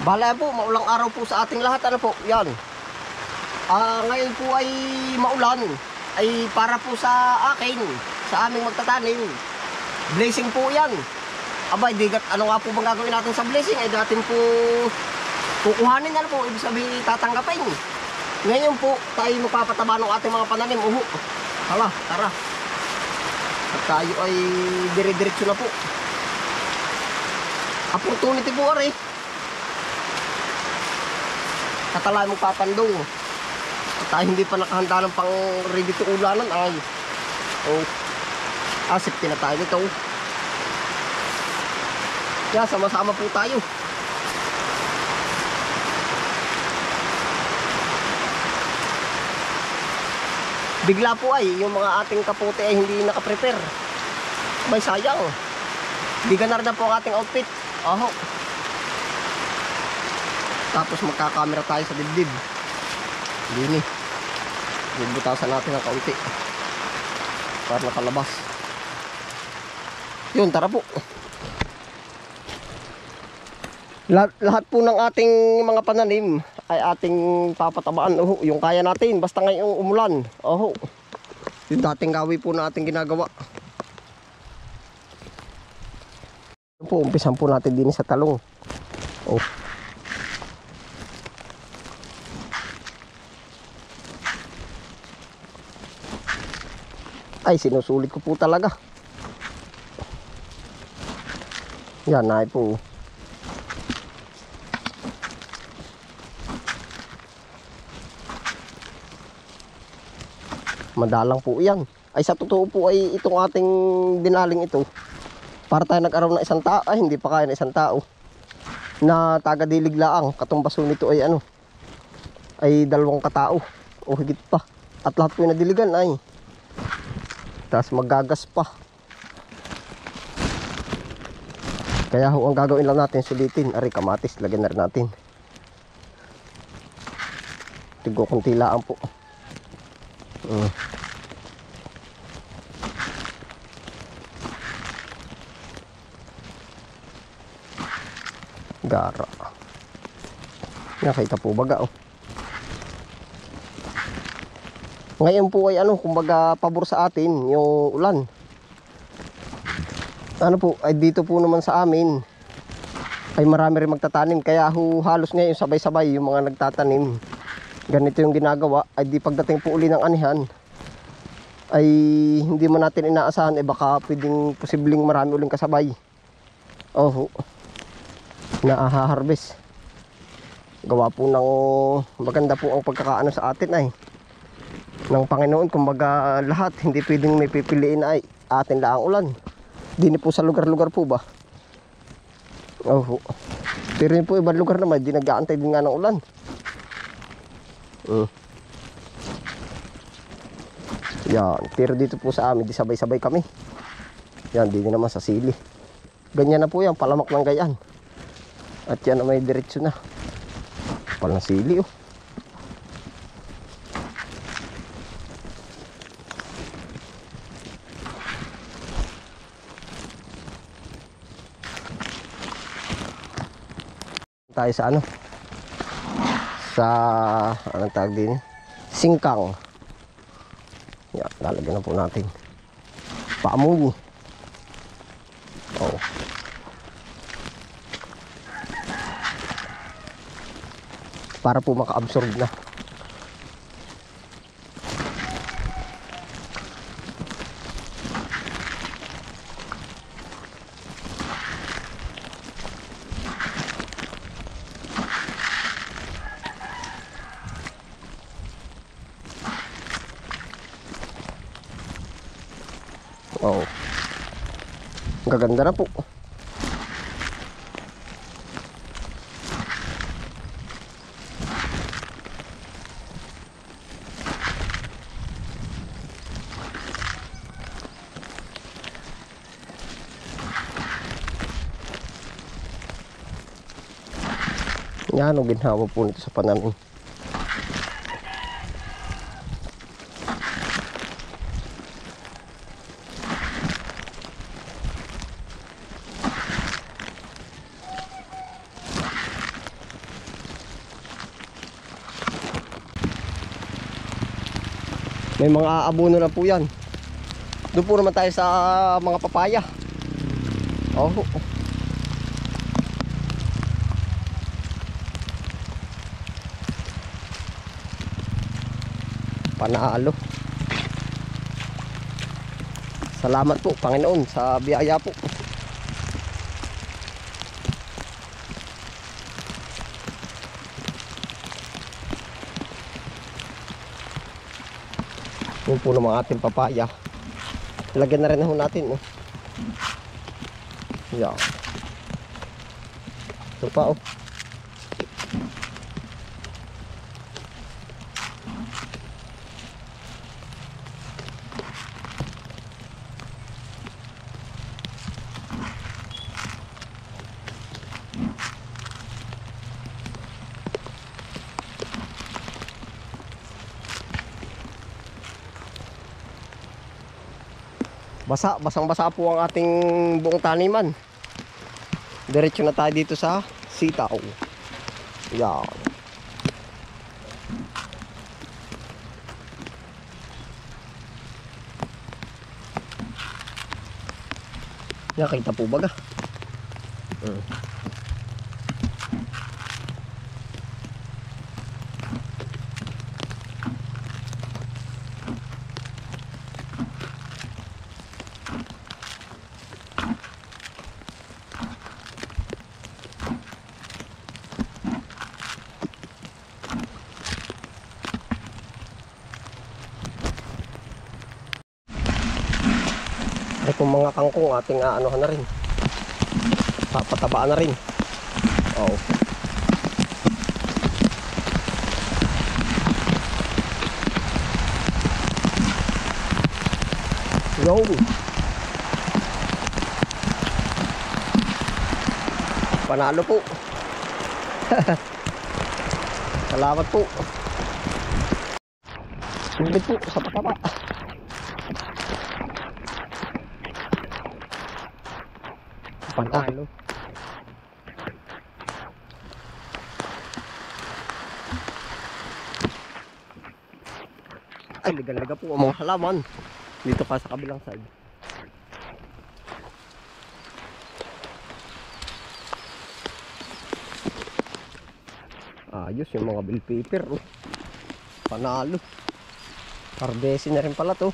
Bala po, maulang araw po sa ating lahat. Ano po, yan. Ngayon po ay maulan. Ay para po sa akin, sa aming magtatanim. Blessing po yan. Abay, ano nga po bang gagawin natin sa blessing? Ay datin po kukuhanin, ano po, ibig sabihin tatanggapin. Ngayon po, tayo magpapataba ng ating mga pananim. Hala, tara. At tayo ay dire-diretso na po. Opportunity po rin. Katalay magpapandong. At tayo hindi pa nakahanda ng pang ready to ulanan ay. Safety na tayo nito. Yan, sama-sama po tayo. Bigla po ay yung mga ating kapote ay hindi nakaprepare. May sayang. Biganar na po ang ating outfit. Tapos magkakamera tayo sa dibdib. Dini. Bubutasan natin ang kaunti para nakalabas. Yun, tara po. Lahat po ng ating mga pananim ay ating papatabaan. Yung kaya natin basta ngayong umulan. Yung dating gawi po na ating ginagawa. Yun po, umpisan po natin din sa talong. Ay, sinusulit ko po talaga. Yan, ay po. Madalang po yan. Ay, sa totoo po ay itong ating dinaling ito, para tayo nag-araw ng isang tao, ay hindi pa kaya ng isang tao na taga-dilig laang. Katumbaso nito ay ay 2 katao o higit pa. At lahat po yung nadiligan ay tapos maggagas pa. Kaya ang gagawin lang natin, sulitin. Ari, kamatis, lagyan na rin natin. Tigo kunti lang po. Gara. Nakita po baga Ngayon po ay kumbaga pabor sa atin yung ulan. Ay dito po naman sa amin ay marami rin magtatanim, kaya halos ngayon sabay-sabay yung mga nagtatanim. Ganito yung ginagawa. Ay di pagdating po uli ng anihan ay hindi man natin inaasahan, baka pwedeng posibleng marami uling kasabay na harvest. Gawa po ng maganda po ang pagkakaano sa atin ng Panginoon. Kumbaga lahat hindi pwedeng may pipiliin ay atin lang ang ulan. Dini po sa lugar-lugar po ba. Pero yun po ibang lugar naman di nag-aantay din nga ng ulan. Yan, pero dito po sa amin di sabay-sabay kami. Yan, dini naman sa sili. Ganyan na po yan, palamak ng gayan. At yan na may diretso na. Palang sili tayo sa sa anong tawag din, singkang. Yan, lalagyan na po natin paamoy. Para po maka-absorb na. Gaganda na po. Yan ang ginhawa po nito sa pananim. May mga abono na po yan. Doon po naman tayo sa mga papaya. Oh. Panalo. Salamat po Panginoon sa biyaya po. Yun po ng mga ating papaya. Lagyan na rin ho natin. Oh. Yan. Ito pa oh. Basang-basa po ang ating buong taniman. Diretso na tayo dito sa sitaw. Yan. Nakita po baga? Ay kung mga kangkong ating aanohan na rin, papatabaan na rin. Oh. Yo. Panalo po. Salamat po. Sulit po sa pataba. Panalo. Ay, liga-liga po ang mga halaman. Dito pa sa kabilang side. Ayos yung mga bill paper. Oh. Panalo. Pardesi na rin pala to.